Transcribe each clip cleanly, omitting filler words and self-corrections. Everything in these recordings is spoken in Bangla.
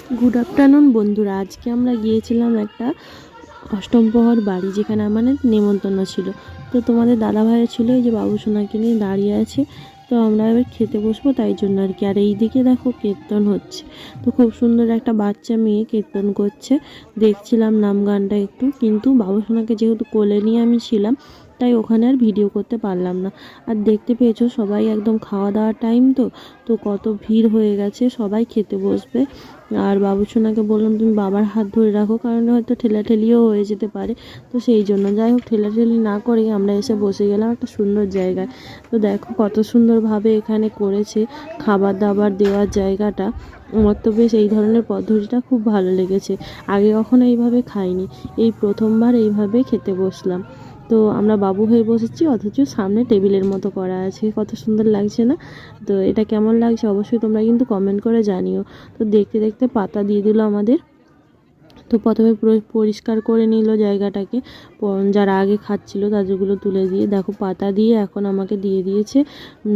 গুড আফটারনুন বন্ধুরা, আজকে আমরা গিয়েছিলাম একটা অষ্টম প্রহর বাড়ি, যেখানে আমাদের নেমন্তন্ন ছিল। তো তোমাদের দাদা ভাইও ছিল, এই যে বাবু সোনাকে নিয়ে দাঁড়িয়ে আছে। তো আমরা এবার খেতে বসবো, তাই জন্য আর কি। আর এই দিকে দেখো কীর্তন হচ্ছে। তো খুব সুন্দর একটা বাচ্চা মেয়ে কীর্তন করছে, দেখছিলাম নাম গানটা একটু। কিন্তু বাবু সোনাকে যেহেতু কোলে নিয়ে আমি ছিলাম, তাই ওখানে আর ভিডিও করতে পারলাম না। আর দেখতে পেয়েছো সবাই একদম খাওয়া দাওয়ার টাইম, তো কত ভিড় হয়ে গেছে, সবাই খেতে বসবে। আর বাবু সোনাকে বললাম তুমি বাবার হাত ধরে রাখো, কারণ হয়তো ঠেলাঠেলিও হয়ে যেতে পারে। তো সেই জন্য যাই হোক, ঠেলাঠেলি না করেই আমরা এসে বসে গেলাম একটা সুন্দর জায়গায়। তো দেখো কত সুন্দরভাবে এখানে করেছে খাবার দাবার দেওয়ার জায়গাটা। আমার তো বেশ এই ধরনের পদ্ধতিটা খুব ভালো লেগেছে। আগে কখনো এইভাবে খাইনি, এই প্রথমবার এইভাবে খেতে বসলাম। তো আমরা বাবু হয়ে বসেছি, অথচ সামনে টেবিলের মতো করা আছে, কত সুন্দর লাগছে না? তো এটা কেমন লাগছে অবশ্যই তোমরা কিন্তু কমেন্ট করে জানিও। তো দেখতে দেখতে পাতা দিয়ে দিল আমাদের। তো প্রথমে পরিষ্কার করে নিল জায়গাটাকে, যারা আগে খাচ্ছিল তাদেরগুলো তুলে দিয়ে, দেখো পাতা দিয়ে এখন আমাকে দিয়ে দিয়েছে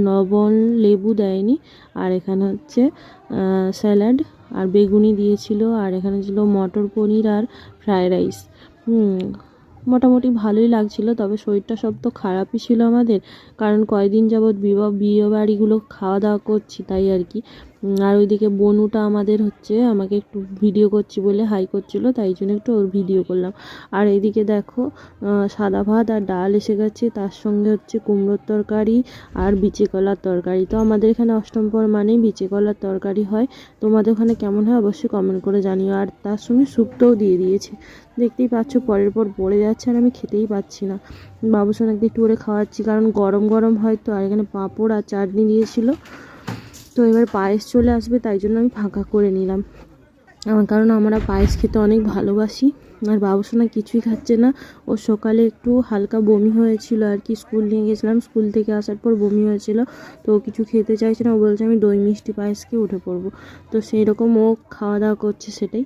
লবণ, লেবু দেয়নি। আর এখানে হচ্ছে স্যালাড আর বেগুনি দিয়েছিল, আর এখানে ছিল মটর পনির আর ফ্রায়েড রাইস। মোটামুটি ভালোই লাগছিল, তবে শরীরটা সব তো খারাপই ছিল আমাদের, কারণ কয়েকদিন যাবৎ বিয়ে বাড়িগুলো খাওয়া দাওয়া করছি, তাই আর কি। আর ওইদিকে বনুটা আমাদের হচ্ছে আমাকে একটু ভিডিও করছি বলে হাই করছিল, তাই জন্য একটু ওর ভিডিও করলাম। আর এইদিকে দেখো সাদা ভাত আর ডাল এসে গেছে, তার সঙ্গে হচ্ছে কুমড়োর তরকারি আর বিচি কলার তরকারি। তো আমাদের এখানে অষ্টম প্রহর মানেই বিচি কলার তরকারি হয়। তোমাদের ওখানে কেমন হয় অবশ্যই কমেন্ট করে জানিও। আর তার সঙ্গে শুক্তোও দিয়ে দিয়েছে, দেখতেই পাচ্ছ পরের পর পড়ে যাচ্ছে, আর আমি খেতেই পাচ্ছি না। বাবু সোনাকে একটু করে খাওয়াচ্ছি, কারণ গরম গরম হয়তো। আর এখানে পাঁপড় আর চাটনি দিয়েছিল। তো এবার পায়েস চলে আসবে, তাই জন্য আমি ফাঁকা করে নিলাম, কারণ আমরা পায়েস খেতে অনেক ভালোবাসি। আর বাবু সোনা কিছুই খাচ্ছে না। ও সকালে একটু হালকা বমি হয়েছিল আর কি, স্কুল নিয়ে গেছিলাম, স্কুল থেকে আসার পর বমি হয়েছিল। তো ও কিছু খেতে চাইছে না, ও বলছে আমি দই মিষ্টি পায়েস খেয়ে উঠে পড়বো। তো সেই রকম ও খাওয়া দাওয়া করছে, সেটাই।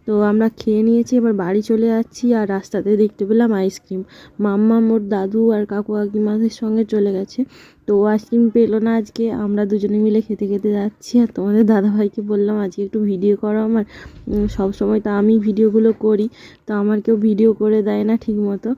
তো আমরা খেয়ে নিয়েছি, এবার বাড়ি চলে যাচ্ছি। আর রাস্তাতে দেখতে পেলাম আইসক্রিম। মাম্মা ওর দাদু আর কাকু কাকিমাদের সঙ্গে চলে গেছে। তো ও আইসক্রিম পেলো না আজকে, আমরা দুজনে মিলে খেতে খেতে যাচ্ছি। আর তোমাদের দাদাভাইকে বললাম আজকে একটু ভিডিও করো আমার। সব সময় তো আমি ভিডিওগুলো করি, তো আমার কেউ ভিডিও করে দেয় না ঠিক মতো,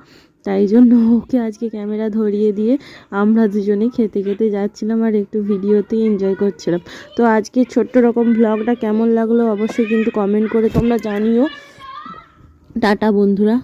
তাই জন্য ওকে আজকে ক্যামেরা ধরিয়ে দিয়ে আমরা দুজনেই খেতে খেতে যাচ্ছিলাম আর একটু ভিডিওতে এনজয় করছিলাম। তো আজকে ছোট্ট রকম ভ্লগটা কেমন লাগলো অবশ্যই কিন্তু কমেন্ট করে তোমরা জানিও। টাটা বন্ধুরা।